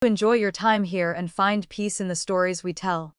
Enjoy your time here and find peace in the stories we tell.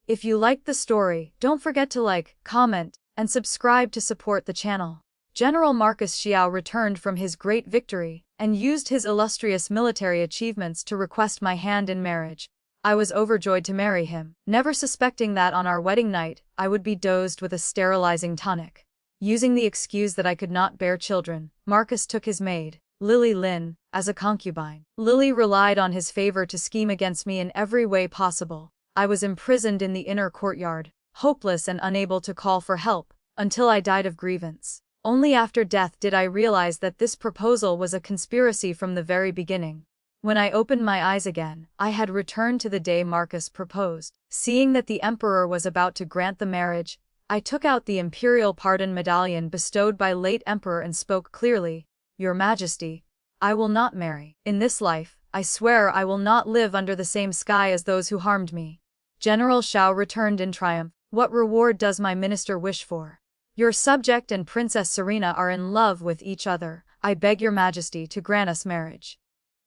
If you liked the story, don't forget to like, comment, and subscribe to support the channel. General Marcus Xiao returned from his great victory, and used his illustrious military achievements to request my hand in marriage. I was overjoyed to marry him, never suspecting that on our wedding night, I would be dosed with a sterilizing tonic. Using the excuse that I could not bear children, Marcus took his maid, Lily Lin, as a concubine. Lily relied on his favor to scheme against me in every way possible. I was imprisoned in the inner courtyard, hopeless and unable to call for help, until I died of grievance. Only after death did I realize that this proposal was a conspiracy from the very beginning. When I opened my eyes again, I had returned to the day Marcus proposed. Seeing that the emperor was about to grant the marriage, I took out the imperial pardon medallion bestowed by late emperor and spoke clearly, "Your Majesty, I will not marry. In this life, I swear I will not live under the same sky as those who harmed me." General Xiao returned in triumph. "What reward does my minister wish for? Your subject and Princess Serena are in love with each other. I beg your Majesty to grant us marriage."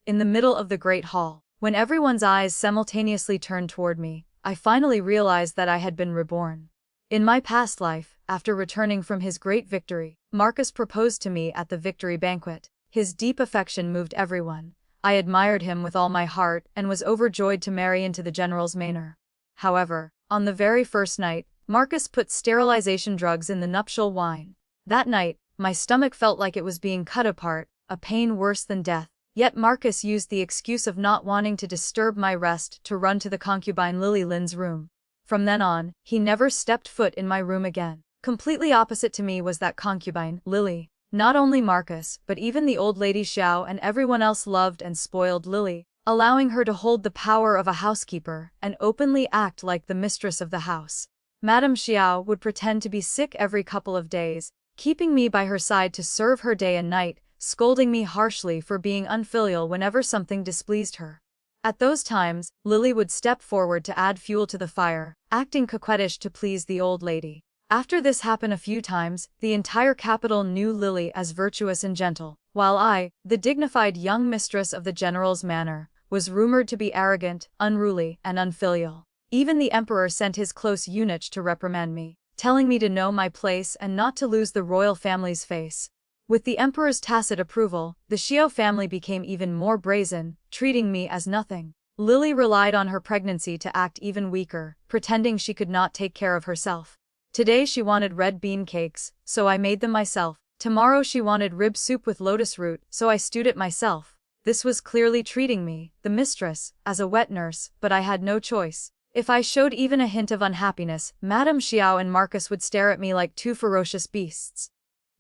In the middle of the great hall, when everyone's eyes simultaneously turned toward me, I finally realized that I had been reborn. In my past life, after returning from his great victory, Marcus proposed to me at the victory banquet. His deep affection moved everyone. I admired him with all my heart and was overjoyed to marry into the general's manor. However, on the very first night, Marcus put sterilization drugs in the nuptial wine. That night, my stomach felt like it was being cut apart, a pain worse than death. Yet Marcus used the excuse of not wanting to disturb my rest to run to the concubine Lily Lin's room. From then on, he never stepped foot in my room again. Completely opposite to me was that concubine, Lily. Not only Marcus, but even the old lady Xiao and everyone else loved and spoiled Lily, allowing her to hold the power of a housekeeper and openly act like the mistress of the house. Madame Xiao would pretend to be sick every couple of days, keeping me by her side to serve her day and night, scolding me harshly for being unfilial whenever something displeased her. At those times, Lily would step forward to add fuel to the fire, acting coquettish to please the old lady. After this happened a few times, the entire capital knew Lily as virtuous and gentle, while I, the dignified young mistress of the general's manor, was rumored to be arrogant, unruly, and unfilial. Even the emperor sent his close eunuch to reprimand me, telling me to know my place and not to lose the royal family's face. With the emperor's tacit approval, the Xiao family became even more brazen, treating me as nothing. Lily relied on her pregnancy to act even weaker, pretending she could not take care of herself. Today she wanted red bean cakes, so I made them myself. Tomorrow she wanted rib soup with lotus root, so I stewed it myself. This was clearly treating me, the mistress, as a wet nurse, but I had no choice. If I showed even a hint of unhappiness, Madame Xiao and Marcus would stare at me like two ferocious beasts.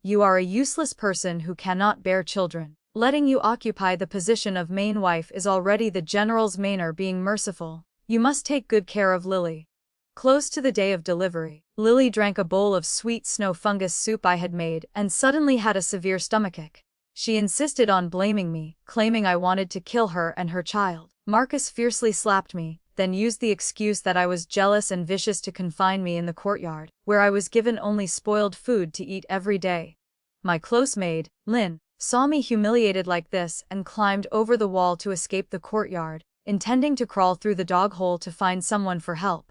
"You are a useless person who cannot bear children. Letting you occupy the position of main wife is already the general's manner being merciful. You must take good care of Lily." Close to the day of delivery, Lily drank a bowl of sweet snow fungus soup I had made and suddenly had a severe stomachache. She insisted on blaming me, claiming I wanted to kill her and her child. Marcus fiercely slapped me, then used the excuse that I was jealous and vicious to confine me in the courtyard, where I was given only spoiled food to eat every day. My close maid, Lin, saw me humiliated like this and climbed over the wall to escape the courtyard, intending to crawl through the dog hole to find someone for help.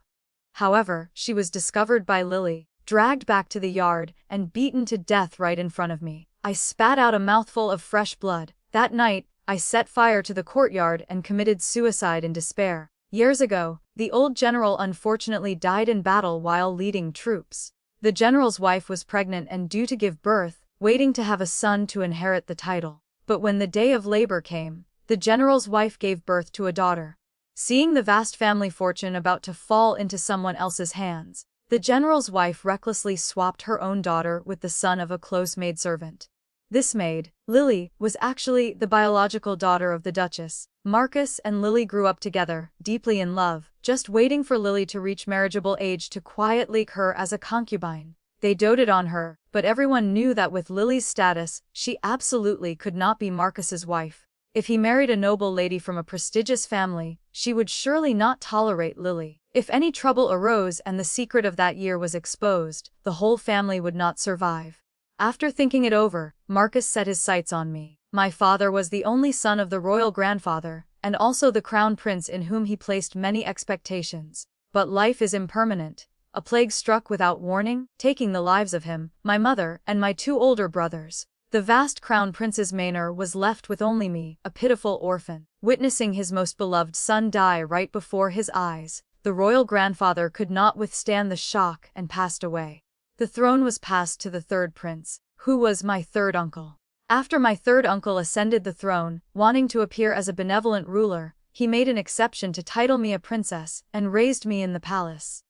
However, she was discovered by Lily, dragged back to the yard, and beaten to death right in front of me. I spat out a mouthful of fresh blood. That night, I set fire to the courtyard and committed suicide in despair. Years ago, the old general unfortunately died in battle while leading troops. The general's wife was pregnant and due to give birth, waiting to have a son to inherit the title. But when the day of labor came, the general's wife gave birth to a daughter. Seeing the vast family fortune about to fall into someone else's hands, the general's wife recklessly swapped her own daughter with the son of a close maidservant. This maid, Lily, was actually the biological daughter of the Duchess. Marcus and Lily grew up together, deeply in love, just waiting for Lily to reach marriageable age to quietly her as a concubine. They doted on her, but everyone knew that with Lily's status, she absolutely could not be Marcus's wife. If he married a noble lady from a prestigious family, she would surely not tolerate Lily. If any trouble arose and the secret of that year was exposed, the whole family would not survive. After thinking it over, Marcus set his sights on me. My father was the only son of the royal grandfather, and also the crown prince in whom he placed many expectations. But life is impermanent. A plague struck without warning, taking the lives of him, my mother, and my 2 older brothers. The vast crown prince's manor was left with only me, a pitiful orphan. Witnessing his most beloved son die right before his eyes, the royal grandfather could not withstand the shock and passed away. The throne was passed to the 3rd prince, who was my 3rd uncle. After my 3rd uncle ascended the throne, wanting to appear as a benevolent ruler, he made an exception to title me a princess and raised me in the palace.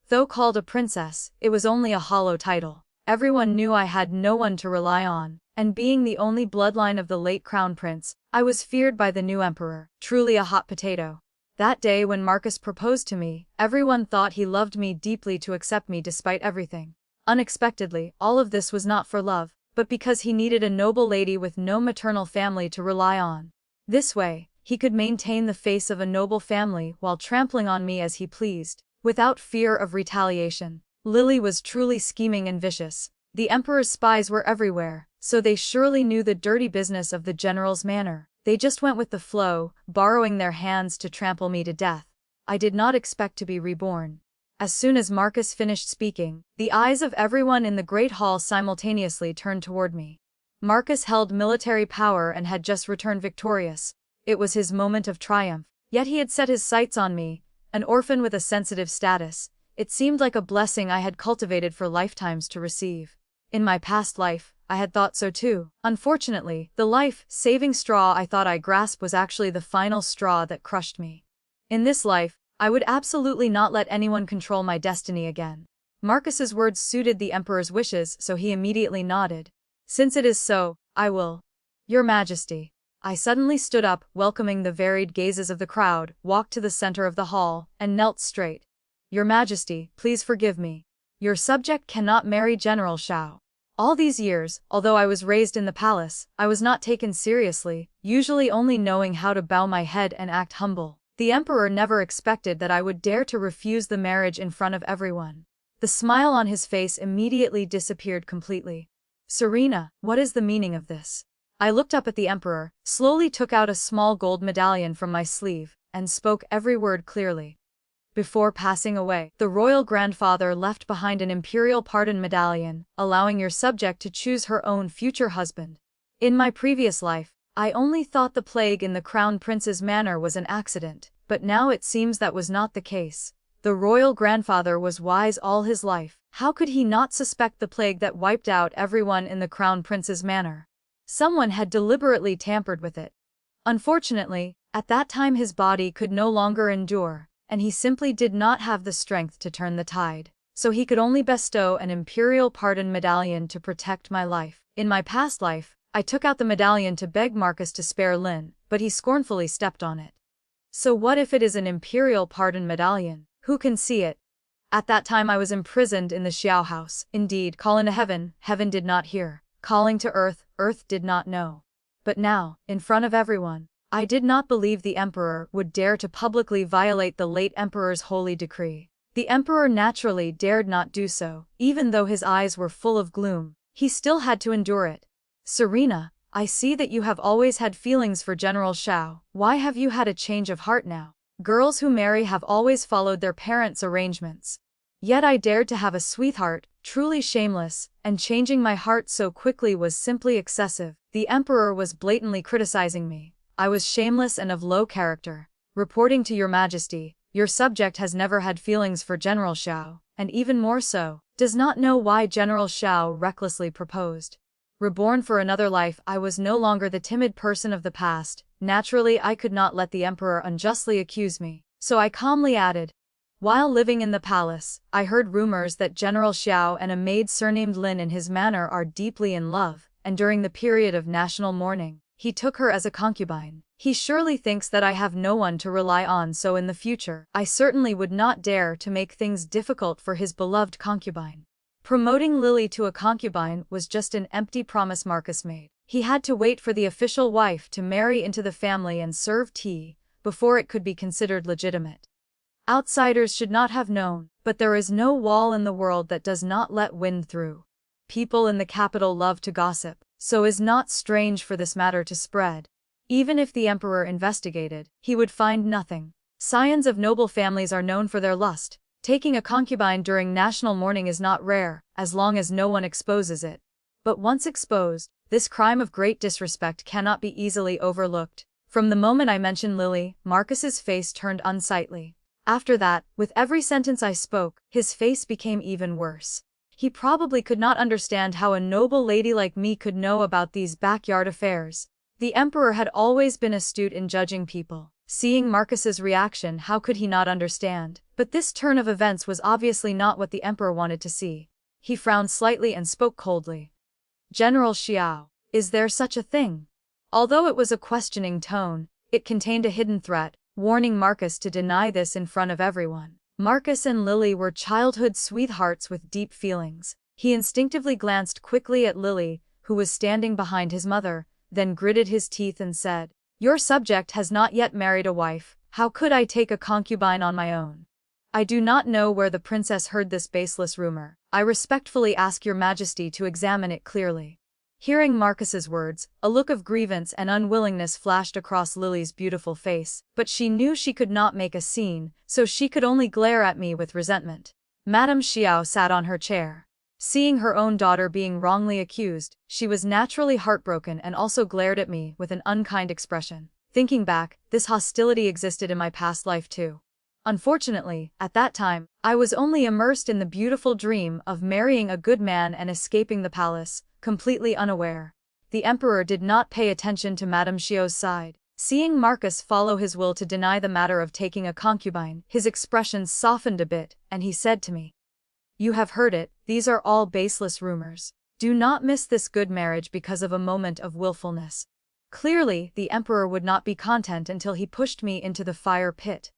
Though called a princess, it was only a hollow title. Everyone knew I had no one to rely on, and being the only bloodline of the late crown prince, I was feared by the new emperor, truly a hot potato. That day when Marcus proposed to me, everyone thought he loved me deeply to accept me despite everything. Unexpectedly, all of this was not for love, but because he needed a noble lady with no maternal family to rely on. This way, he could maintain the face of a noble family while trampling on me as he pleased, without fear of retaliation. Lily was truly scheming and vicious. The emperor's spies were everywhere, so they surely knew the dirty business of the general's manor. They just went with the flow, borrowing their hands to trample me to death. I did not expect to be reborn. As soon as Marcus finished speaking, the eyes of everyone in the great hall simultaneously turned toward me. Marcus held military power and had just returned victorious. It was his moment of triumph, yet he had set his sights on me, an orphan with a sensitive status. It seemed like a blessing I had cultivated for lifetimes to receive. In my past life, I had thought so too. Unfortunately, the life-saving straw I thought I grasped was actually the final straw that crushed me. In this life, I would absolutely not let anyone control my destiny again. Marcus's words suited the emperor's wishes, so he immediately nodded. Since it is so, I will. Your Majesty. I suddenly stood up, welcoming the varied gazes of the crowd, walked to the center of the hall, and knelt straight. Your Majesty, please forgive me. Your subject cannot marry General Xiao. All these years, although I was raised in the palace, I was not taken seriously, usually only knowing how to bow my head and act humble. The emperor never expected that I would dare to refuse the marriage in front of everyone. The smile on his face immediately disappeared completely. Serena, what is the meaning of this? I looked up at the emperor, slowly took out a small gold medallion from my sleeve, and spoke every word clearly. Before passing away, the royal grandfather left behind an imperial pardon medallion, allowing your subject to choose her own future husband. In my previous life, I only thought the plague in the crown prince's manor was an accident, but now it seems that was not the case. The royal grandfather was wise all his life. How could he not suspect the plague that wiped out everyone in the crown prince's manor? Someone had deliberately tampered with it. Unfortunately, at that time his body could no longer endure, and he simply did not have the strength to turn the tide, so he could only bestow an imperial pardon medallion to protect my life. In my past life, I took out the medallion to beg Marcus to spare Lin, but he scornfully stepped on it. So what if it is an imperial pardon medallion? Who can see it? At that time I was imprisoned in the Xiao house. Indeed, calling to heaven, heaven did not hear. Calling to earth, earth did not know. But now, in front of everyone, I did not believe the emperor would dare to publicly violate the late emperor's holy decree. The emperor naturally dared not do so, even though his eyes were full of gloom. He still had to endure it. Serena, I see that you have always had feelings for General Xiao. Why have you had a change of heart now? Girls who marry have always followed their parents' arrangements. Yet I dared to have a sweetheart, truly shameless, and changing my heart so quickly was simply excessive. The emperor was blatantly criticizing me. I was shameless and of low character. Reporting to your Majesty, your subject has never had feelings for General Xiao, and even more so, does not know why General Xiao recklessly proposed. Reborn for another life, I was no longer the timid person of the past. Naturally, I could not let the emperor unjustly accuse me, so I calmly added, while living in the palace, I heard rumors that General Xiao and a maid surnamed Lin in his manor are deeply in love, and during the period of national mourning, he took her as a concubine. He surely thinks that I have no one to rely on, so in the future, I certainly would not dare to make things difficult for his beloved concubine. Promoting Lily to a concubine was just an empty promise Marcus made. He had to wait for the official wife to marry into the family and serve tea, before it could be considered legitimate. Outsiders should not have known, but there is no wall in the world that does not let wind through. People in the capital love to gossip, so is not strange for this matter to spread. Even if the emperor investigated, he would find nothing. Scions of noble families are known for their lust. Taking a concubine during national mourning is not rare, as long as no one exposes it. But once exposed, this crime of great disrespect cannot be easily overlooked. From the moment I mentioned Lily, Marcus's face turned unsightly. After that, with every sentence I spoke, his face became even worse. He probably could not understand how a noble lady like me could know about these backyard affairs. The emperor had always been astute in judging people. Seeing Marcus's reaction, how could he not understand? But this turn of events was obviously not what the emperor wanted to see. He frowned slightly and spoke coldly. General Xiao, is there such a thing? Although it was a questioning tone, it contained a hidden threat, warning Marcus to deny this in front of everyone. Marcus and Lily were childhood sweethearts with deep feelings. He instinctively glanced quickly at Lily, who was standing behind his mother, then gritted his teeth and said, "Your subject has not yet married a wife. How could I take a concubine on my own? I do not know where the princess heard this baseless rumor. I respectfully ask your majesty to examine it clearly." Hearing Marcus's words, a look of grievance and unwillingness flashed across Lily's beautiful face, but she knew she could not make a scene, so she could only glare at me with resentment. Madame Xiao sat on her chair. Seeing her own daughter being wrongly accused, she was naturally heartbroken and also glared at me with an unkind expression. Thinking back, this hostility existed in my past life too. Unfortunately, at that time, I was only immersed in the beautiful dream of marrying a good man and escaping the palace, completely unaware. The emperor did not pay attention to Madame Xiao's side. Seeing Marcus follow his will to deny the matter of taking a concubine, his expression softened a bit, and he said to me, "You have heard it, these are all baseless rumors. Do not miss this good marriage because of a moment of willfulness." Clearly, the emperor would not be content until he pushed me into the fire pit.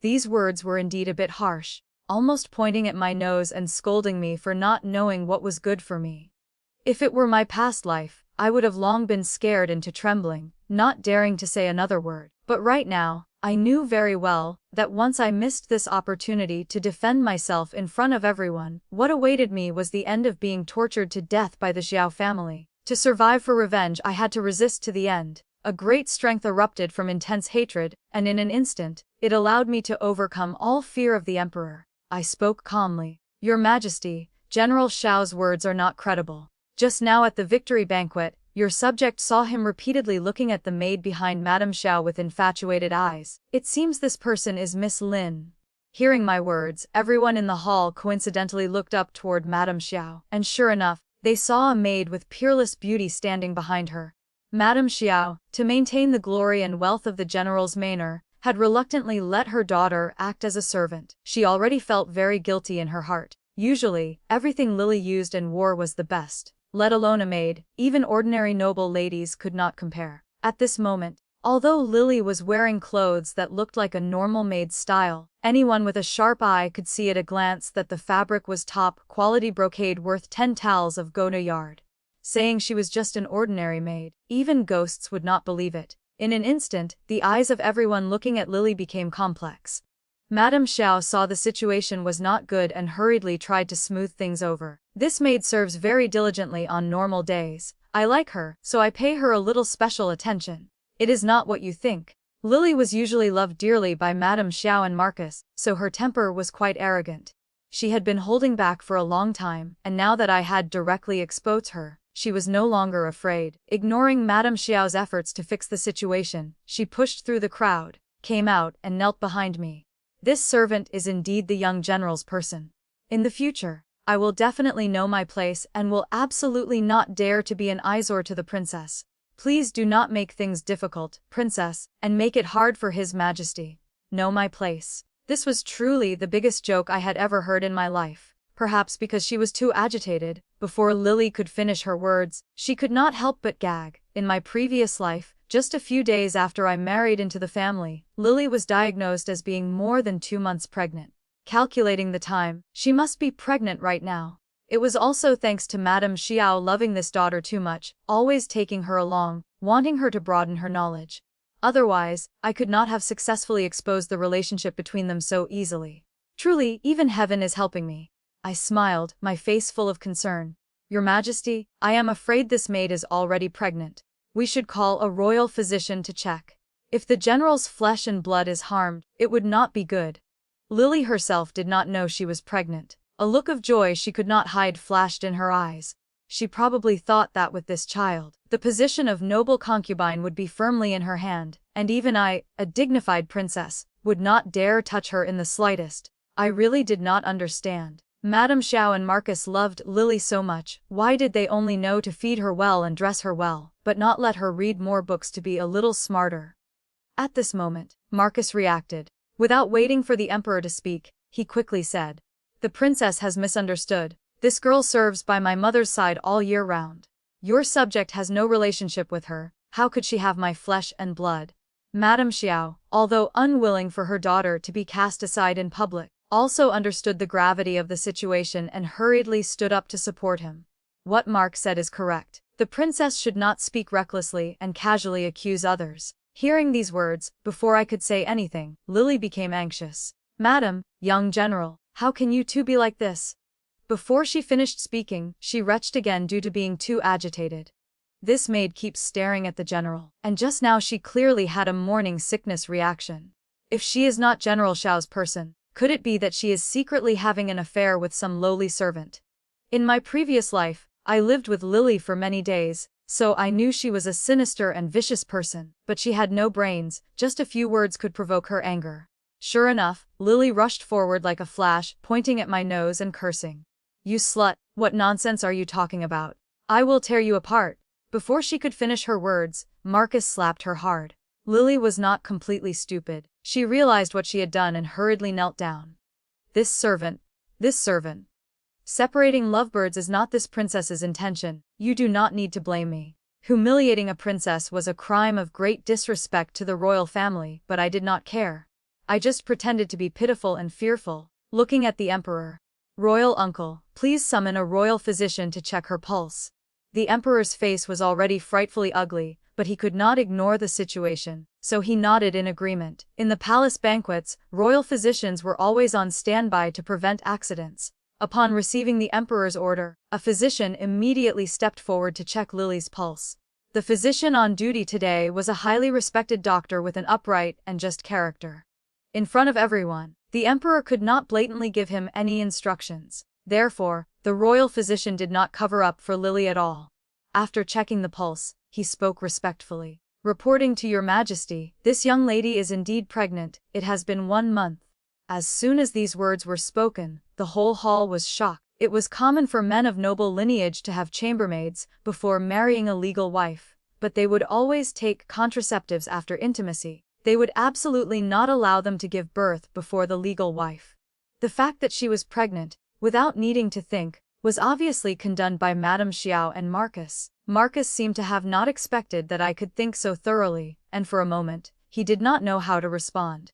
These words were indeed a bit harsh, almost pointing at my nose and scolding me for not knowing what was good for me. If it were my past life, I would have long been scared into trembling, not daring to say another word. But right now, I knew very well that once I missed this opportunity to defend myself in front of everyone, what awaited me was the end of being tortured to death by the Xiao family. To survive for revenge, I had to resist to the end. A great strength erupted from intense hatred, and in an instant, it allowed me to overcome all fear of the emperor. I spoke calmly. "Your Majesty, General Xiao's words are not credible. Just now at the victory banquet, your subject saw him repeatedly looking at the maid behind Madame Xiao with infatuated eyes. It seems this person is Miss Lin." Hearing my words, everyone in the hall coincidentally looked up toward Madame Xiao, and sure enough, they saw a maid with peerless beauty standing behind her. Madame Xiao, to maintain the glory and wealth of the general's manor, had reluctantly let her daughter act as a servant. She already felt very guilty in her heart. Usually, everything Lily used and wore was the best. Let alone a maid, even ordinary noble ladies could not compare. At this moment, although Lily was wearing clothes that looked like a normal maid's style, anyone with a sharp eye could see at a glance that the fabric was top-quality brocade worth 10 tals of gold a yard. Saying she was just an ordinary maid, even ghosts would not believe it. In an instant, the eyes of everyone looking at Lily became complex. Madame Xiao saw the situation was not good and hurriedly tried to smooth things over. "This maid serves very diligently on normal days. I like her, so I pay her a little special attention. It is not what you think." Lily was usually loved dearly by Madame Xiao and Marcus, so her temper was quite arrogant. She had been holding back for a long time, and now that I had directly exposed her, she was no longer afraid. Ignoring Madame Xiao's efforts to fix the situation, she pushed through the crowd, came out, and knelt behind me. "This servant is indeed the young general's person. In the future, I will definitely know my place and will absolutely not dare to be an eyesore to the princess. Please do not make things difficult, princess, and make it hard for His Majesty. Know my place." This was truly the biggest joke I had ever heard in my life. Perhaps because she was too agitated, before Lily could finish her words, she could not help but gag. In my previous life, just a few days after I married into the family, Lily was diagnosed as being more than 2 months pregnant. Calculating the time, she must be pregnant right now. It was also thanks to Madame Xiao loving this daughter too much, always taking her along, wanting her to broaden her knowledge. Otherwise, I could not have successfully exposed the relationship between them so easily. Truly, even heaven is helping me. I smiled, my face full of concern. "Your Majesty, I am afraid this maid is already pregnant." We should call a royal physician to check. If the general's flesh and blood is harmed, it would not be good. Lily herself did not know she was pregnant. A look of joy she could not hide flashed in her eyes. She probably thought that with this child, the position of noble concubine would be firmly in her hand, and even I, a dignified princess, would not dare touch her in the slightest. I really did not understand. Madame Xiao and Marcus loved Lily so much, why did they only know to feed her well and dress her well, but not let her read more books to be a little smarter? At this moment, Marcus reacted. Without waiting for the emperor to speak, he quickly said, "The princess has misunderstood. This girl serves by my mother's side all year round. Your subject has no relationship with her, how could she have my flesh and blood?" Madame Xiao, although unwilling for her daughter to be cast aside in public, also understood the gravity of the situation and hurriedly stood up to support him. What Mark said is correct. The princess should not speak recklessly and casually accuse others. Hearing these words, before I could say anything, Lily became anxious. "Madam, young general, how can you two be like this?" Before she finished speaking, she retched again due to being too agitated. This maid keeps staring at the general, and just now she clearly had a morning sickness reaction. If she is not General Xiao's person, could it be that she is secretly having an affair with some lowly servant? In my previous life, I lived with Lily for many days, so I knew she was a sinister and vicious person, but she had no brains, just a few words could provoke her anger. Sure enough, Lily rushed forward like a flash, pointing at my nose and cursing. "You slut, what nonsense are you talking about? I will tear you apart." Before she could finish her words, Marcus slapped her hard. Lily was not completely stupid. She realized what she had done and hurriedly knelt down. This servant. Separating lovebirds is not this princess's intention. You do not need to blame me. Humiliating a princess was a crime of great disrespect to the royal family, but I did not care. I just pretended to be pitiful and fearful, looking at the emperor. "Royal uncle, please summon a royal physician to check her pulse." The emperor's face was already frightfully ugly, but he could not ignore the situation, so he nodded in agreement. In the palace banquets, royal physicians were always on standby to prevent accidents. Upon receiving the emperor's order, a physician immediately stepped forward to check Lily's pulse. The physician on duty today was a highly respected doctor with an upright and just character. In front of everyone, the emperor could not blatantly give him any instructions. Therefore, the royal physician did not cover up for Lily at all. After checking the pulse, he spoke respectfully. "Reporting to your majesty, this young lady is indeed pregnant. It has been 1 month. As soon as these words were spoken, the whole hall was shocked. It was common for men of noble lineage to have chambermaids before marrying a legal wife, but they would always take contraceptives after intimacy. They would absolutely not allow them to give birth before the legal wife. The fact that she was pregnant, without needing to think, was obviously condoned by Madame Xiao and Marcus. Marcus seemed to have not expected that I could think so thoroughly, and for a moment, he did not know how to respond.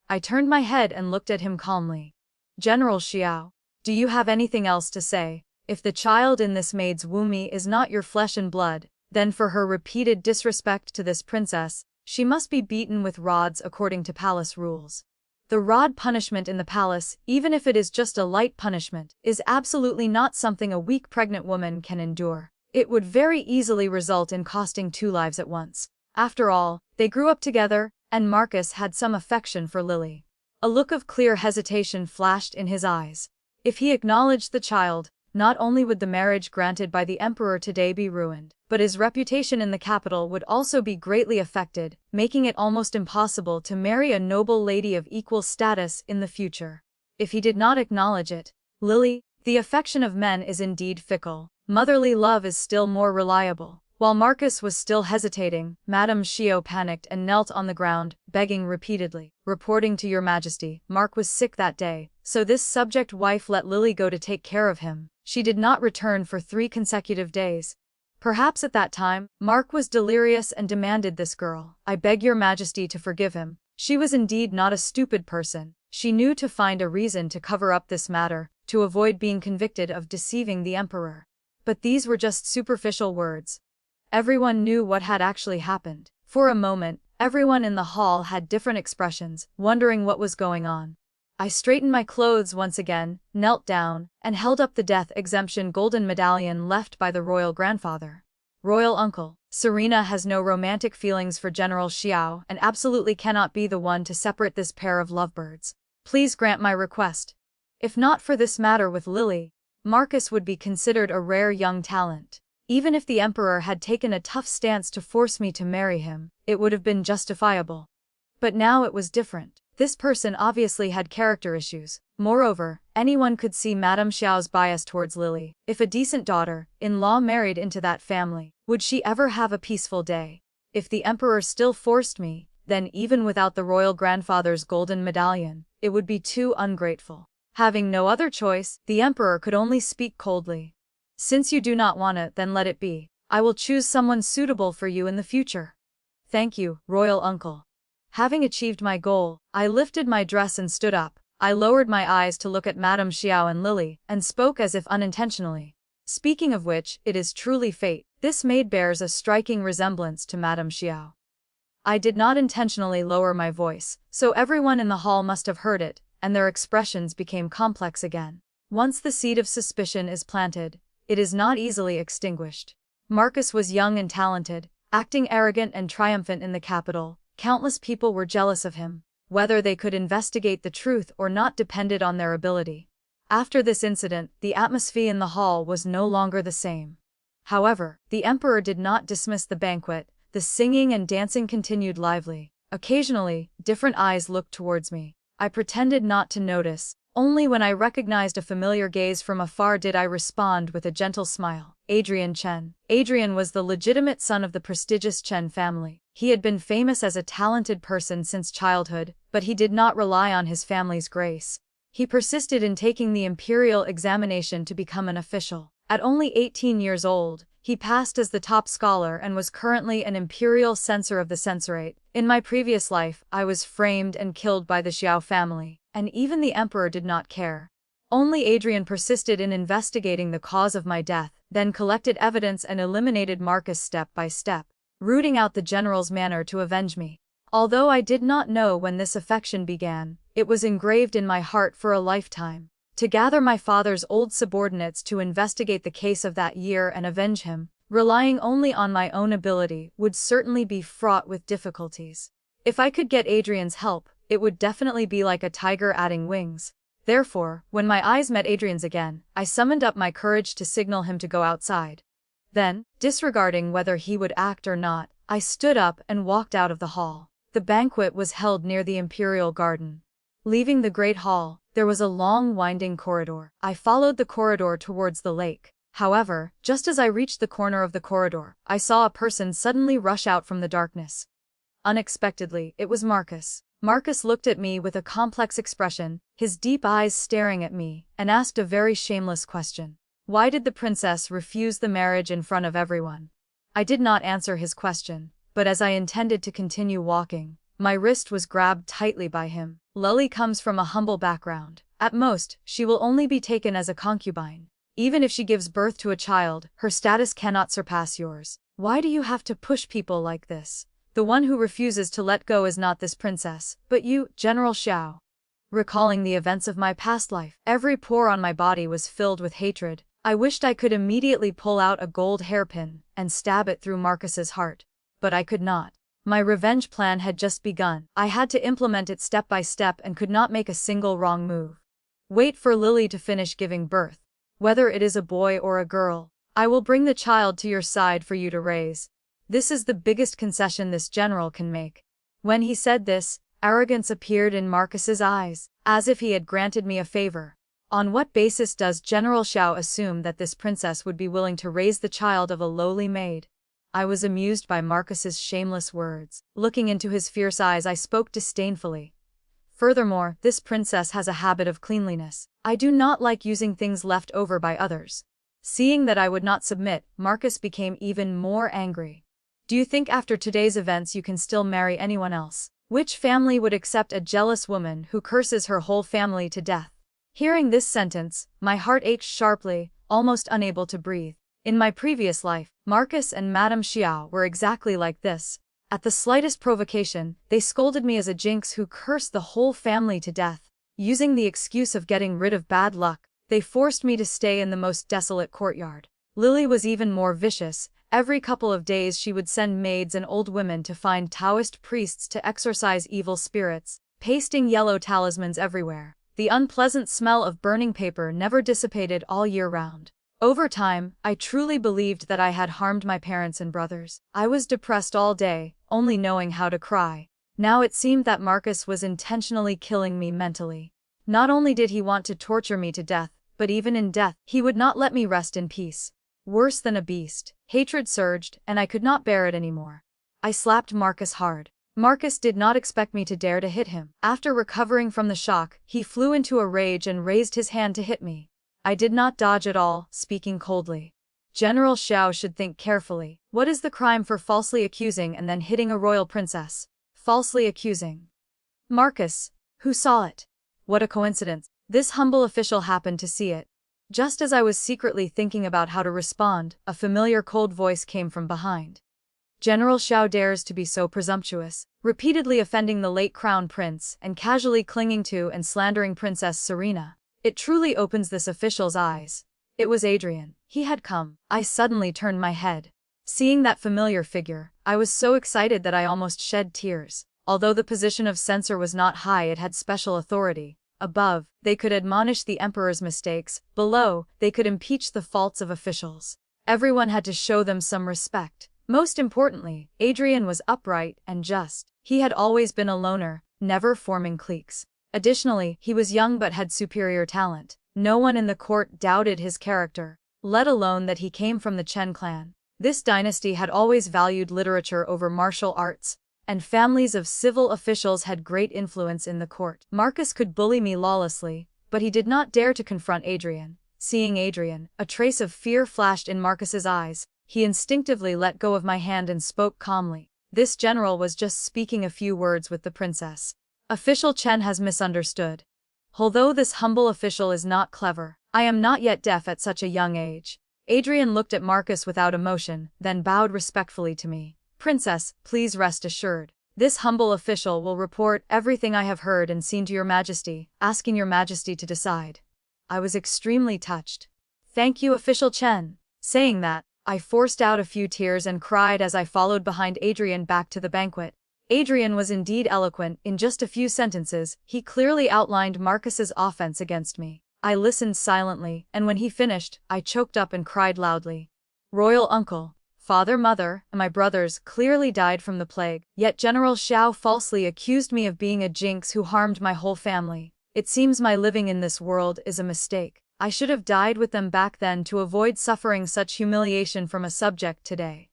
I turned my head and looked at him calmly. "General Xiao, do you have anything else to say? If the child in this maid's womb is not your flesh and blood, then for her repeated disrespect to this princess, she must be beaten with rods according to palace rules. The rod punishment in the palace, even if it is just a light punishment, is absolutely not something a weak pregnant woman can endure. It would very easily result in costing 2 lives at once." After all, they grew up together, and Marcus had some affection for Lily. A look of clear hesitation flashed in his eyes. If he acknowledged the child, not only would the marriage granted by the emperor today be ruined, but his reputation in the capital would also be greatly affected, making it almost impossible to marry a noble lady of equal status in the future. If he did not acknowledge it, Lily, the affection of men is indeed fickle. Motherly love is still more reliable. While Marcus was still hesitating, Madame Xiao panicked and knelt on the ground, begging repeatedly. "Reporting to your majesty, Mark was sick that day, so this subject wife let Lily go to take care of him. She did not return for 3 consecutive days. Perhaps at that time, Mark was delirious and demanded this girl. I beg your majesty to forgive him. She was indeed not a stupid person. She knew to find a reason to cover up this matter, to avoid being convicted of deceiving the emperor." But these were just superficial words. Everyone knew what had actually happened. For a moment, everyone in the hall had different expressions, wondering what was going on. I straightened my clothes once again, knelt down, and held up the death exemption golden medallion left by the royal grandfather. "Royal uncle, Serena has no romantic feelings for General Xiao and absolutely cannot be the one to separate this pair of lovebirds. Please grant my request. If not for this matter with Lily, Marcus would be considered a rare young talent. Even if the Emperor had taken a tough stance to force me to marry him, it would have been justifiable. But now it was different. This person obviously had character issues. Moreover, anyone could see Madame Xiao's bias towards Lily. If a decent daughter-in-law married into that family, would she ever have a peaceful day? If the Emperor still forced me, then even without the royal grandfather's golden medallion, it would be too ungrateful. Having no other choice, the Emperor could only speak coldly. Since you do not want it, then let it be. I will choose someone suitable for you in the future. Thank you, royal uncle. Having achieved my goal, I lifted my dress and stood up. I lowered my eyes to look at Madame Xiao and Lily, and spoke as if unintentionally. Speaking of which, it is truly fate. This maid bears a striking resemblance to Madame Xiao. I did not intentionally lower my voice, so everyone in the hall must have heard it, and their expressions became complex again. Once the seed of suspicion is planted, it is not easily extinguished. Marcus was young and talented, acting arrogant and triumphant in the capital. Countless people were jealous of him. Whether they could investigate the truth or not depended on their ability. After this incident, the atmosphere in the hall was no longer the same. However, the Emperor did not dismiss the banquet. The singing and dancing continued lively. Occasionally, different eyes looked towards me. I pretended not to notice. Only when I recognized a familiar gaze from afar did I respond with a gentle smile. Adrian Chen. Adrian was the legitimate son of the prestigious Chen family. He had been famous as a talented person since childhood, but he did not rely on his family's grace. He persisted in taking the imperial examination to become an official. At only 18 years old, he passed as the top scholar and was currently an imperial censor of the censorate. In my previous life, I was framed and killed by the Xiao family, and even the Emperor did not care. Only Adrian persisted in investigating the cause of my death, then collected evidence and eliminated Marcus step by step, rooting out the general's manner to avenge me. Although I did not know when this affection began, it was engraved in my heart for a lifetime. To gather my father's old subordinates to investigate the case of that year and avenge him, relying only on my own ability, would certainly be fraught with difficulties. If I could get Adrian's help, it would definitely be like a tiger adding wings. Therefore, when my eyes met Adrian's again, I summoned up my courage to signal him to go outside. Then, disregarding whether he would act or not, I stood up and walked out of the hall. The banquet was held near the imperial garden. Leaving the great hall, there was a long winding corridor. I followed the corridor towards the lake. However, just as I reached the corner of the corridor, I saw a person suddenly rush out from the darkness. Unexpectedly, it was Marcus. Marcus looked at me with a complex expression, his deep eyes staring at me, and asked a very shameless question. Why did the princess refuse the marriage in front of everyone? I did not answer his question, but as I intended to continue walking, my wrist was grabbed tightly by him. Lily comes from a humble background. At most, she will only be taken as a concubine. Even if she gives birth to a child, her status cannot surpass yours. Why do you have to push people like this? The one who refuses to let go is not this princess, but you, General Xiao. Recalling the events of my past life, every pore on my body was filled with hatred. I wished I could immediately pull out a gold hairpin and stab it through Marcus's heart. But I could not. My revenge plan had just begun. I had to implement it step by step and could not make a single wrong move. Wait for Lily to finish giving birth. Whether it is a boy or a girl, I will bring the child to your side for you to raise. This is the biggest concession this general can make. When he said this, arrogance appeared in Marcus's eyes, as if he had granted me a favor. On what basis does General Xiao assume that this princess would be willing to raise the child of a lowly maid? I was amused by Marcus's shameless words. Looking into his fierce eyes, I spoke disdainfully. Furthermore, this princess has a habit of cleanliness. I do not like using things left over by others. Seeing that I would not submit, Marcus became even more angry. Do you think after today's events you can still marry anyone else? Which family would accept a jealous woman who curses her whole family to death? Hearing this sentence, my heart ached sharply, almost unable to breathe. In my previous life, Marcus and Madame Xiao were exactly like this. At the slightest provocation, they scolded me as a jinx who cursed the whole family to death. Using the excuse of getting rid of bad luck, they forced me to stay in the most desolate courtyard. Lily was even more vicious. Every couple of days she would send maids and old women to find Taoist priests to exorcise evil spirits, pasting yellow talismans everywhere. The unpleasant smell of burning paper never dissipated all year round. Over time, I truly believed that I had harmed my parents and brothers. I was depressed all day, only knowing how to cry. Now it seemed that Marcus was intentionally killing me mentally. Not only did he want to torture me to death, but even in death, he would not let me rest in peace. Worse than a beast, hatred surged, and I could not bear it anymore. I slapped Marcus hard. Marcus did not expect me to dare to hit him. After recovering from the shock, he flew into a rage and raised his hand to hit me. I did not dodge at all, speaking coldly. General Xiao should think carefully. What is the crime for falsely accusing and then hitting a royal princess? Falsely accusing. Marcus. Who saw it? What a coincidence. This humble official happened to see it. Just as I was secretly thinking about how to respond, a familiar cold voice came from behind. General Xiao dares to be so presumptuous, repeatedly offending the late crown prince and casually clinging to and slandering Princess Serena. It truly opens this official's eyes. It was Adrian. He had come. I suddenly turned my head. Seeing that familiar figure, I was so excited that I almost shed tears. Although the position of censor was not high, it had special authority. Above, they could admonish the emperor's mistakes. Below, they could impeach the faults of officials. Everyone had to show them some respect. Most importantly, Adrian was upright and just. He had always been a loner, never forming cliques. Additionally, he was young but had superior talent. No one in the court doubted his character, let alone that he came from the Chen clan. This dynasty had always valued literature over martial arts, and families of civil officials had great influence in the court. Marcus could bully me lawlessly, but he did not dare to confront Adrian. Seeing Adrian, a trace of fear flashed in Marcus's eyes. He instinctively let go of my hand and spoke calmly. This general was just speaking a few words with the princess. Official Chen has misunderstood. Although this humble official is not clever, I am not yet deaf at such a young age. Adrian looked at Marcus without emotion, then bowed respectfully to me. Princess, please rest assured. This humble official will report everything I have heard and seen to your majesty, asking your majesty to decide. I was extremely touched. Thank you, Official Chen. Saying that, I forced out a few tears and cried as I followed behind Adrian back to the banquet. Adrian was indeed eloquent. In just a few sentences, he clearly outlined Marcus's offense against me. I listened silently, and when he finished, I choked up and cried loudly. Royal uncle, father, mother, and my brothers clearly died from the plague, yet General Xiao falsely accused me of being a jinx who harmed my whole family. It seems my living in this world is a mistake. I should have died with them back then to avoid suffering such humiliation from a subject today.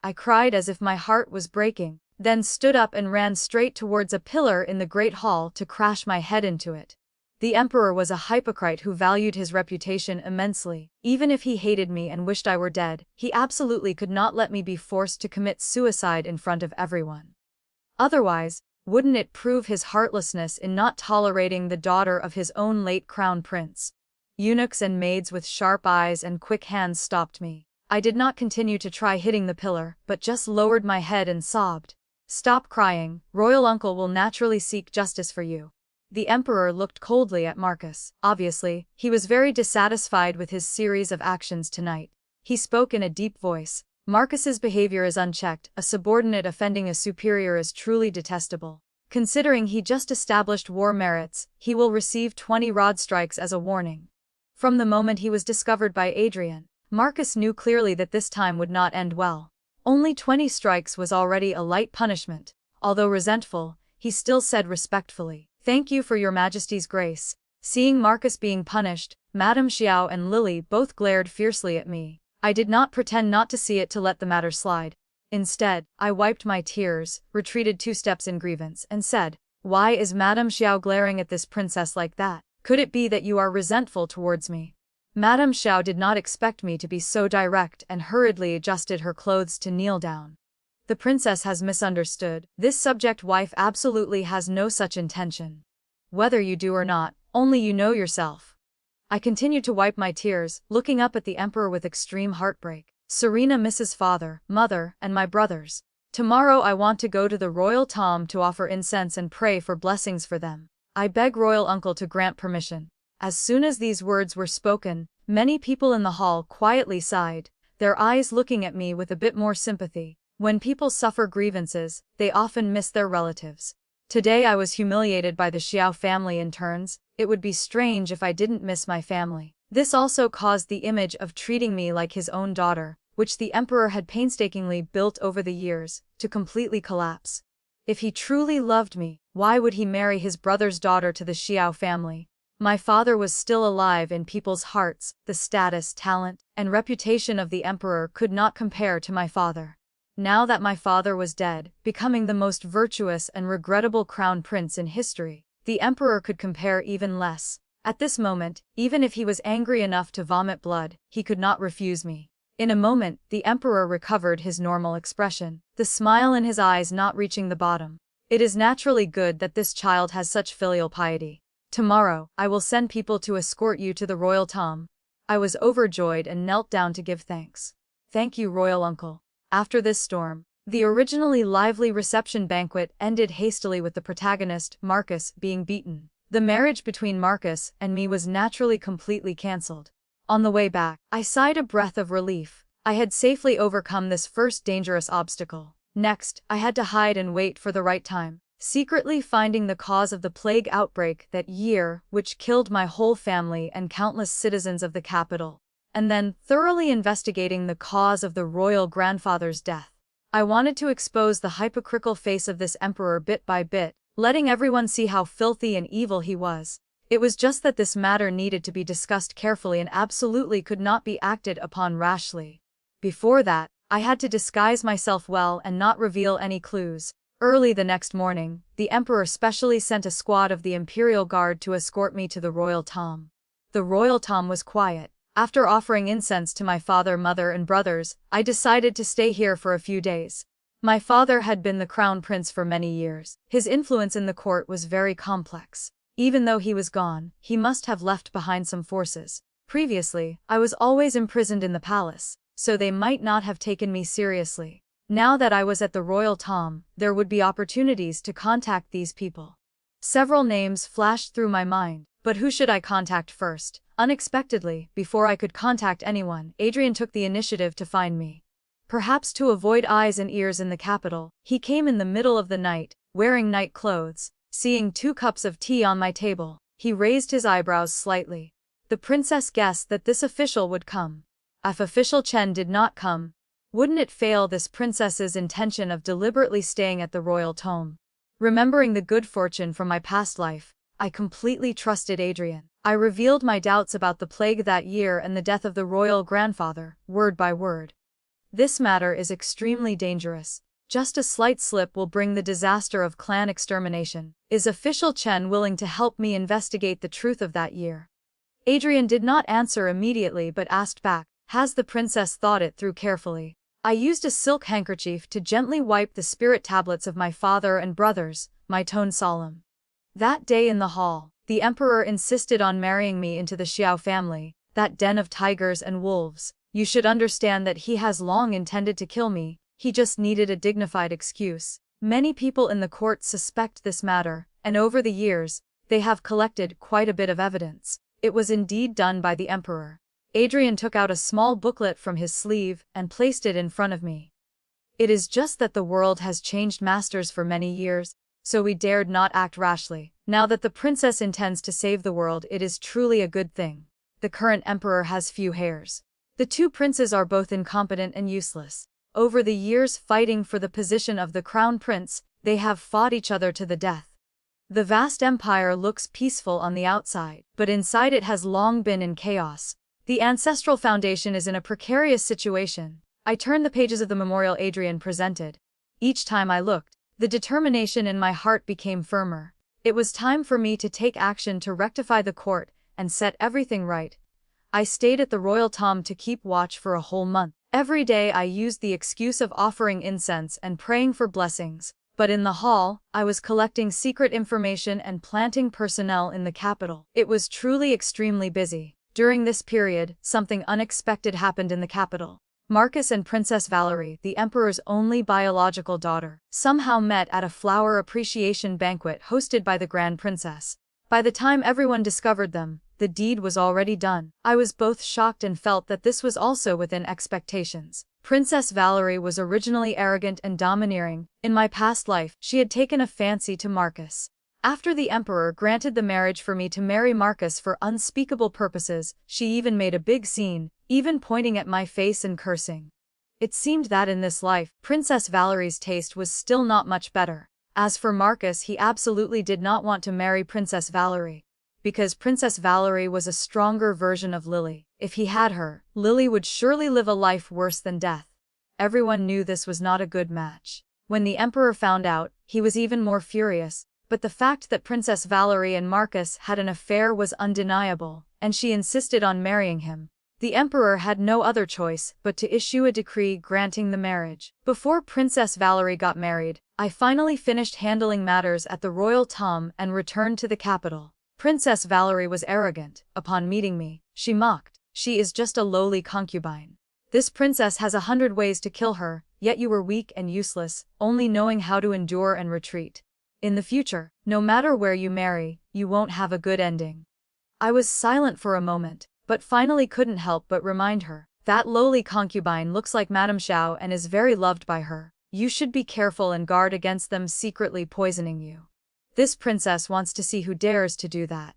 I cried as if my heart was breaking, then stood up and ran straight towards a pillar in the great hall to crash my head into it. The emperor was a hypocrite who valued his reputation immensely. Even if he hated me and wished I were dead, he absolutely could not let me be forced to commit suicide in front of everyone. Otherwise, wouldn't it prove his heartlessness in not tolerating the daughter of his own late crown prince? Eunuchs and maids with sharp eyes and quick hands stopped me. I did not continue to try hitting the pillar, but just lowered my head and sobbed. Stop crying, royal uncle will naturally seek justice for you. The emperor looked coldly at Marcus. Obviously, he was very dissatisfied with his series of actions tonight. He spoke in a deep voice. Marcus's behavior is unchecked. A subordinate offending a superior is truly detestable. Considering he just established war merits, he will receive 20 rod strikes as a warning. From the moment he was discovered by Adrian, Marcus knew clearly that this time would not end well. Only 20 strikes was already a light punishment. Although resentful, he still said respectfully, "Thank you for your majesty's grace." Seeing Marcus being punished, Madame Xiao and Lily both glared fiercely at me. I did not pretend not to see it to let the matter slide. Instead, I wiped my tears, retreated 2 steps in grievance, and said, "Why is Madame Xiao glaring at this princess like that? Could it be that you are resentful towards me?" Madame Xiao did not expect me to be so direct and hurriedly adjusted her clothes to kneel down. The princess has misunderstood. This subject wife absolutely has no such intention. Whether you do or not, only you know yourself. I continued to wipe my tears, looking up at the emperor with extreme heartbreak. Serena misses father, mother, and my brothers. Tomorrow I want to go to the royal tomb to offer incense and pray for blessings for them. I beg royal uncle to grant permission. As soon as these words were spoken, many people in the hall quietly sighed. their eyes looking at me with a bit more sympathy. When people suffer grievances, they often miss their relatives. Today I was humiliated by the Xiao family in turns. It would be strange if I didn't miss my family. This also caused the image of treating me like his own daughter, which the emperor had painstakingly built over the years, to completely collapse. If he truly loved me, why would he marry his brother's daughter to the Xiao family? My father was still alive in people's hearts. The status, talent, and reputation of the emperor could not compare to my father. Now that my father was dead, becoming the most virtuous and regrettable crown prince in history, the emperor could compare even less. At this moment, even if he was angry enough to vomit blood, he could not refuse me. In a moment, the emperor recovered his normal expression, the smile in his eyes not reaching the bottom. It is naturally good that this child has such filial piety. Tomorrow, I will send people to escort you to the royal tomb. I was overjoyed and knelt down to give thanks. Thank you, royal uncle. After this storm, the originally lively reception banquet ended hastily with the protagonist, Marcus, being beaten. The marriage between Marcus and me was naturally completely cancelled. On the way back, I sighed a breath of relief. I had safely overcome this first dangerous obstacle. Next, I had to hide and wait for the right time, secretly finding the cause of the plague outbreak that year, which killed my whole family and countless citizens of the capital, and then thoroughly investigating the cause of the royal grandfather's death. I wanted to expose the hypocritical face of this emperor bit by bit, letting everyone see how filthy and evil he was. It was just that this matter needed to be discussed carefully and absolutely could not be acted upon rashly. Before that, I had to disguise myself well and not reveal any clues. Early the next morning, the emperor specially sent a squad of the imperial guard to escort me to the royal tomb. The royal tomb was quiet. After offering incense to my father, mother, and brothers, I decided to stay here for a few days. My father had been the crown prince for many years. His influence in the court was very complex. Even though he was gone, he must have left behind some forces. Previously, I was always imprisoned in the palace, so they might not have taken me seriously. Now that I was at the royal tomb, there would be opportunities to contact these people. Several names flashed through my mind, but who should I contact first? Unexpectedly, before I could contact anyone, Adrian took the initiative to find me. Perhaps to avoid eyes and ears in the capital, he came in the middle of the night, wearing night clothes. Seeing 2 cups of tea on my table, he raised his eyebrows slightly. The princess guessed that this official would come. If official Chen did not come, wouldn't it fail this princess's intention of deliberately staying at the royal tomb? Remembering the good fortune from my past life, I completely trusted Adrian. I revealed my doubts about the plague that year and the death of the royal grandfather, word by word. This matter is extremely dangerous. Just a slight slip will bring the disaster of clan extermination. Is official Chen willing to help me investigate the truth of that year? Adrian did not answer immediately but asked back, has the princess thought it through carefully? I used a silk handkerchief to gently wipe the spirit tablets of my father and brothers, my tone solemn. That day in the hall, the emperor insisted on marrying me into the Xiao family, that den of tigers and wolves. You should understand that he has long intended to kill me. He just needed a dignified excuse. Many people in the court suspect this matter, and over the years, they have collected quite a bit of evidence. It was indeed done by the emperor. Adrian took out a small booklet from his sleeve and placed it in front of me. It is just that the world has changed masters for many years, so we dared not act rashly. Now that the princess intends to save the world, it is truly a good thing. The current emperor has few heirs. The 2 princes are both incompetent and useless. Over the years fighting for the position of the crown prince, they have fought each other to the death. The vast empire looks peaceful on the outside, but inside it has long been in chaos. The ancestral foundation is in a precarious situation. I turned the pages of the memorial Adrian presented. Each time I looked, the determination in my heart became firmer. It was time for me to take action to rectify the court and set everything right. I stayed at the royal tomb to keep watch for a whole month. Every day I used the excuse of offering incense and praying for blessings, but in the hall, I was collecting secret information and planting personnel in the capital. It was truly extremely busy. During this period, something unexpected happened in the capital. Marcus and Princess Valerie, the emperor's only biological daughter, somehow met at a flower appreciation banquet hosted by the Grand Princess. By the time everyone discovered them, the deed was already done. I was both shocked and felt that this was also within expectations. Princess Valerie was originally arrogant and domineering. In my past life, she had taken a fancy to Marcus. After the Emperor granted the marriage for me to marry Marcus for unspeakable purposes, she even made a big scene, even pointing at my face and cursing. It seemed that in this life, Princess Valerie's taste was still not much better. As for Marcus, he absolutely did not want to marry Princess Valerie. Because Princess Valerie was a stronger version of Lily. If he had her, Lily would surely live a life worse than death. Everyone knew this was not a good match. When the Emperor found out, he was even more furious, but the fact that Princess Valerie and Marcus had an affair was undeniable, and she insisted on marrying him. The Emperor had no other choice but to issue a decree granting the marriage. Before Princess Valerie got married, I finally finished handling matters at the royal tomb and returned to the capital. Princess Valerie was arrogant. Upon meeting me, she mocked. She is just a lowly concubine. This princess has 100 ways to kill her, yet you were weak and useless, only knowing how to endure and retreat. In the future, no matter where you marry, you won't have a good ending. I was silent for a moment, but finally couldn't help but remind her. That lowly concubine looks like Madame Xiao and is very loved by her. You should be careful and guard against them secretly poisoning you. This princess wants to see who dares to do that.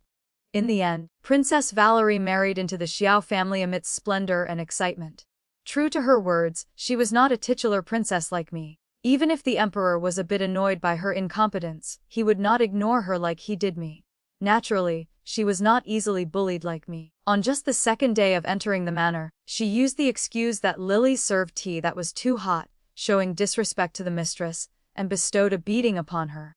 In the end, Princess Valerie married into the Xiao family amidst splendor and excitement. True to her words, she was not a titular princess like me. Even if the Emperor was a bit annoyed by her incompetence, he would not ignore her like he did me. Naturally, she was not easily bullied like me. On just the second day of entering the manor, she used the excuse that Lily served tea that was too hot, showing disrespect to the mistress, and bestowed a beating upon her.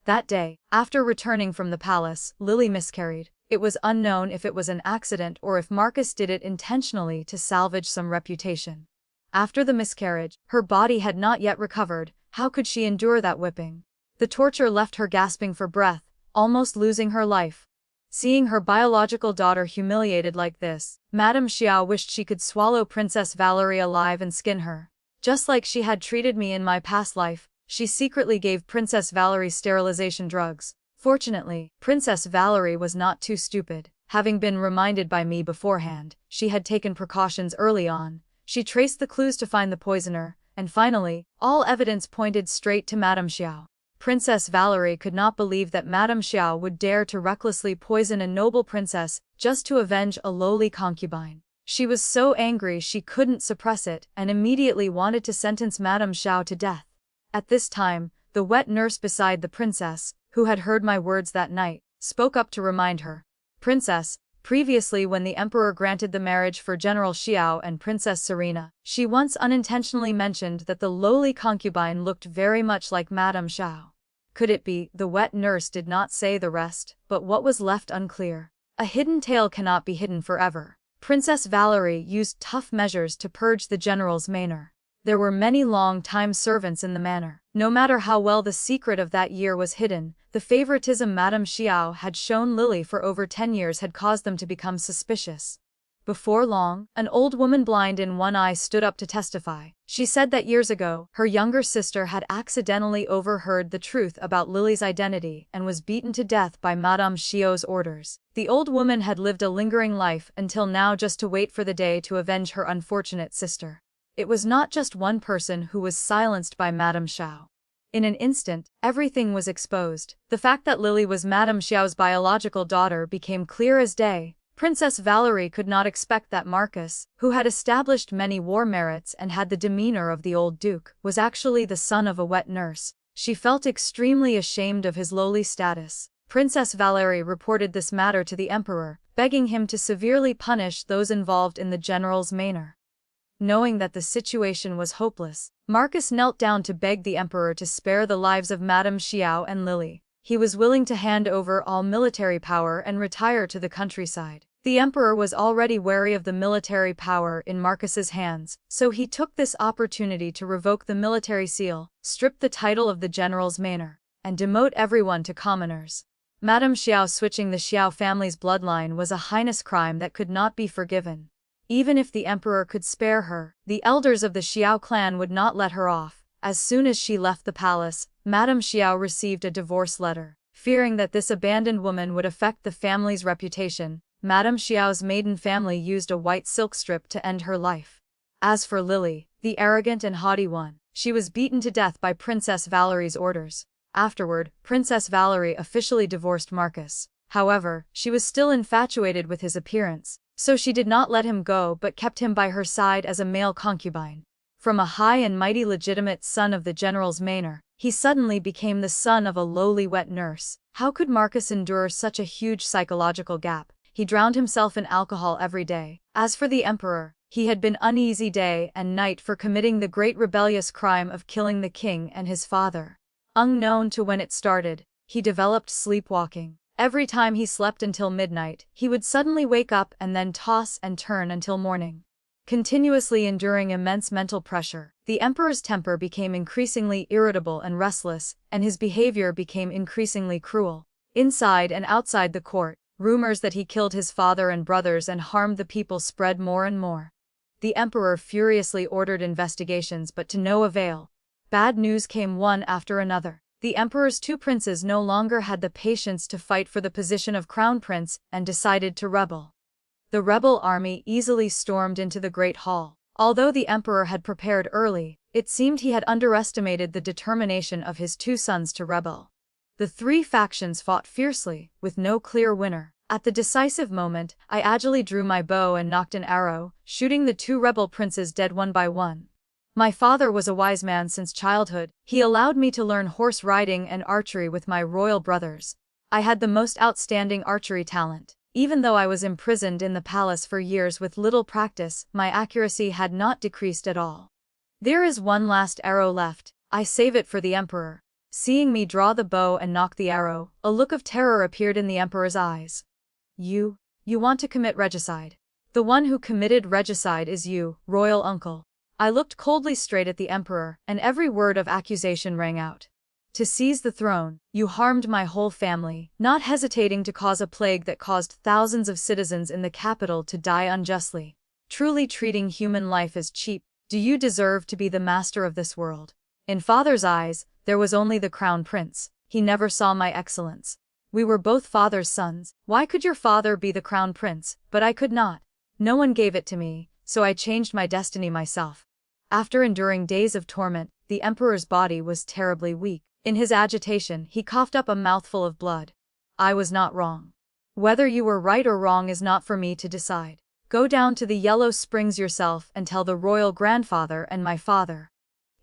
That day, after returning from the palace, Lily miscarried. It was unknown if it was an accident or if Marcus did it intentionally to salvage some reputation. After the miscarriage, her body had not yet recovered. How could she endure that whipping? The torture left her gasping for breath, almost losing her life. Seeing her biological daughter humiliated like this, Madame Xiao wished she could swallow Princess Valerie alive and skin her. Just like she had treated me in my past life, she secretly gave Princess Valerie sterilization drugs. Fortunately, Princess Valerie was not too stupid. Having been reminded by me beforehand, she had taken precautions early on. She traced the clues to find the poisoner, and finally, all evidence pointed straight to Madame Xiao. Princess Valerie could not believe that Madame Xiao would dare to recklessly poison a noble princess just to avenge a lowly concubine. She was so angry she couldn't suppress it and immediately wanted to sentence Madame Xiao to death. At this time, the wet nurse beside the princess, who had heard my words that night, spoke up to remind her. Princess, previously when the Emperor granted the marriage for General Xiao and Princess Serena, she once unintentionally mentioned that the lowly concubine looked very much like Madame Xiao. Could it be? The wet nurse did not say the rest, but what was left unclear. A hidden tale cannot be hidden forever. Princess Valerie used tough measures to purge the general's manor. There were many long-time servants in the manor. No matter how well the secret of that year was hidden, the favoritism Madame Xiao had shown Lily for over 10 years had caused them to become suspicious. Before long, an old woman blind in one eye stood up to testify. She said that years ago, her younger sister had accidentally overheard the truth about Lily's identity and was beaten to death by Madame Xiao's orders. The old woman had lived a lingering life until now just to wait for the day to avenge her unfortunate sister. It was not just one person who was silenced by Madame Xiao. In an instant, everything was exposed. The fact that Lily was Madame Xiao's biological daughter became clear as day. Princess Valerie could not expect that Marcus, who had established many war merits and had the demeanor of the old duke, was actually the son of a wet nurse. She felt extremely ashamed of his lowly status. Princess Valerie reported this matter to the Emperor, begging him to severely punish those involved in the general's manor. Knowing that the situation was hopeless, Marcus knelt down to beg the Emperor to spare the lives of Madame Xiao and Lily. He was willing to hand over all military power and retire to the countryside. The Emperor was already wary of the military power in Marcus's hands, so he took this opportunity to revoke the military seal, strip the title of the general's manor, and demote everyone to commoners. Madame Xiao switching the Xiao family's bloodline was a heinous crime that could not be forgiven. Even if the Emperor could spare her, the elders of the Xiao clan would not let her off. As soon as she left the palace, Madame Xiao received a divorce letter. Fearing that this abandoned woman would affect the family's reputation, Madame Xiao's maiden family used a white silk strip to end her life. As for Lily, the arrogant and haughty one, she was beaten to death by Princess Valerie's orders. Afterward, Princess Valerie officially divorced Marcus. However, she was still infatuated with his appearance, so she did not let him go but kept him by her side as a male concubine. From a high and mighty legitimate son of the general's manor, he suddenly became the son of a lowly wet nurse. How could Marcus endure such a huge psychological gap? He drowned himself in alcohol every day. As for the emperor, he had been uneasy day and night for committing the great rebellious crime of killing the king and his father. Unknown to when it started, he developed sleepwalking. Every time he slept until midnight, he would suddenly wake up and then toss and turn until morning. Continuously enduring immense mental pressure, the emperor's temper became increasingly irritable and restless, and his behavior became increasingly cruel. Inside and outside the court, rumors that he killed his father and brothers and harmed the people spread more and more. The emperor furiously ordered investigations but to no avail. Bad news came one after another. The emperor's two princes no longer had the patience to fight for the position of crown prince and decided to rebel. The rebel army easily stormed into the Great Hall. Although the emperor had prepared early, it seemed he had underestimated the determination of his two sons to rebel. The three factions fought fiercely, with no clear winner. At the decisive moment, I agilely drew my bow and nocked an arrow, shooting the two rebel princes dead one by one. My father was a wise man since childhood. He allowed me to learn horse riding and archery with my royal brothers. I had the most outstanding archery talent. Even though I was imprisoned in the palace for years with little practice, my accuracy had not decreased at all. There is one last arrow left. I save it for the emperor. Seeing me draw the bow and nock the arrow, a look of terror appeared in the emperor's eyes. You want to commit regicide. The one who committed regicide is you, royal uncle. I looked coldly straight at the emperor, and every word of accusation rang out. To seize the throne, you harmed my whole family, not hesitating to cause a plague that caused thousands of citizens in the capital to die unjustly. Truly treating human life as cheap. Do you deserve to be the master of this world? In father's eyes, there was only the crown prince. He never saw my excellence. We were both father's sons. Why could your father be the crown prince, but I could not? No one gave it to me, so I changed my destiny myself. After enduring days of torment, the emperor's body was terribly weak. In his agitation, he coughed up a mouthful of blood. I was not wrong. Whether you were right or wrong is not for me to decide. Go down to the Yellow Springs yourself and tell the royal grandfather and my father.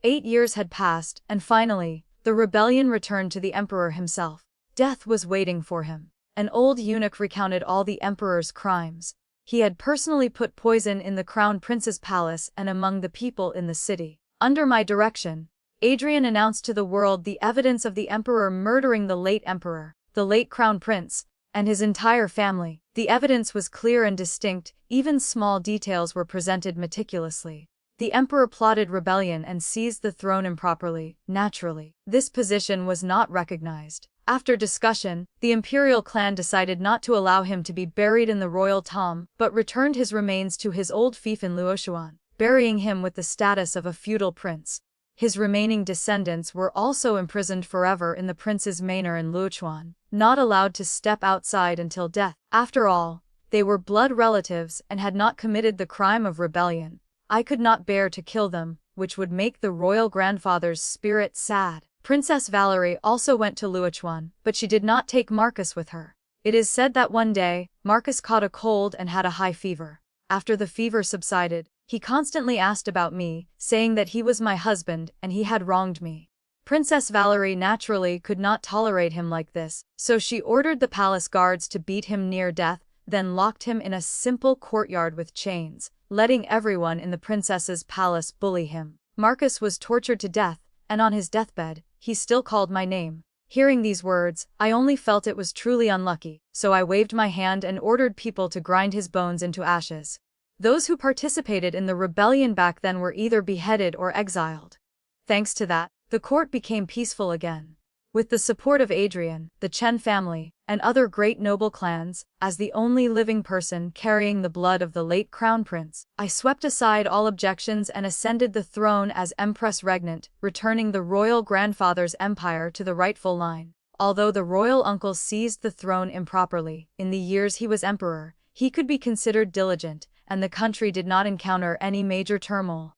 8 years had passed, and finally, the rebellion returned to the emperor himself. Death was waiting for him. An old eunuch recounted all the emperor's crimes. He had personally put poison in the crown prince's palace and among the people in the city. Under my direction, Adrian announced to the world the evidence of the emperor murdering the late emperor, the late crown prince, and his entire family. The evidence was clear and distinct, even small details were presented meticulously. The emperor plotted rebellion and seized the throne improperly, naturally. This position was not recognized. After discussion, the imperial clan decided not to allow him to be buried in the royal tomb, but returned his remains to his old fief in Luoxuan, burying him with the status of a feudal prince. His remaining descendants were also imprisoned forever in the prince's manor in Luochuan, not allowed to step outside until death. After all, they were blood relatives and had not committed the crime of rebellion. I could not bear to kill them, which would make the royal grandfather's spirit sad. Princess Valerie also went to Luochuan, but she did not take Marcus with her. It is said that one day, Marcus caught a cold and had a high fever. After the fever subsided, he constantly asked about me, saying that he was my husband and he had wronged me. Princess Valerie naturally could not tolerate him like this, so she ordered the palace guards to beat him near death, then locked him in a simple courtyard with chains, letting everyone in the princess's palace bully him. Marcus was tortured to death, and on his deathbed, he still called my name. Hearing these words, I only felt it was truly unlucky, so I waved my hand and ordered people to grind his bones into ashes. Those who participated in the rebellion back then were either beheaded or exiled. Thanks to that, the court became peaceful again. With the support of Adrian, the Chen family, and other great noble clans, as the only living person carrying the blood of the late crown prince, I swept aside all objections and ascended the throne as Empress Regnant, returning the royal grandfather's empire to the rightful line. Although the royal uncle seized the throne improperly, in the years he was emperor, he could be considered diligent, and the country did not encounter any major turmoil.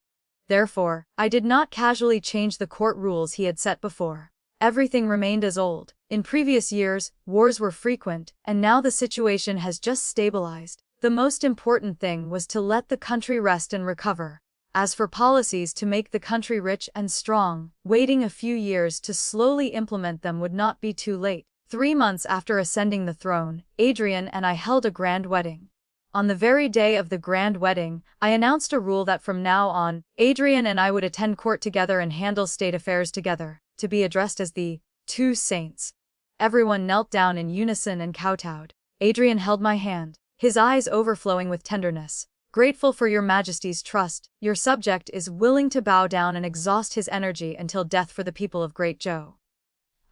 Therefore, I did not casually change the court rules he had set before. Everything remained as old. In previous years, wars were frequent, and now the situation has just stabilized. The most important thing was to let the country rest and recover. As for policies to make the country rich and strong, waiting a few years to slowly implement them would not be too late. 3 months after ascending the throne, Adrian and I held a grand wedding. On the very day of the grand wedding, I announced a rule that from now on, Adrian and I would attend court together and handle state affairs together, to be addressed as the two saints. Everyone knelt down in unison and kowtowed. Adrian held my hand, his eyes overflowing with tenderness. Grateful for your majesty's trust, your subject is willing to bow down and exhaust his energy until death for the people of Great Zhou.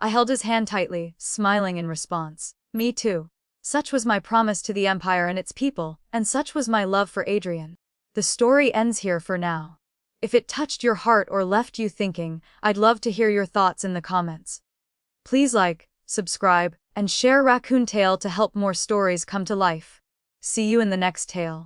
I held his hand tightly, smiling in response. Me too. Such was my promise to the Empire and its people, and such was my love for Adrian. The story ends here for now. If it touched your heart or left you thinking, I'd love to hear your thoughts in the comments. Please like, subscribe, and share Raccoon Tale to help more stories come to life. See you in the next tale.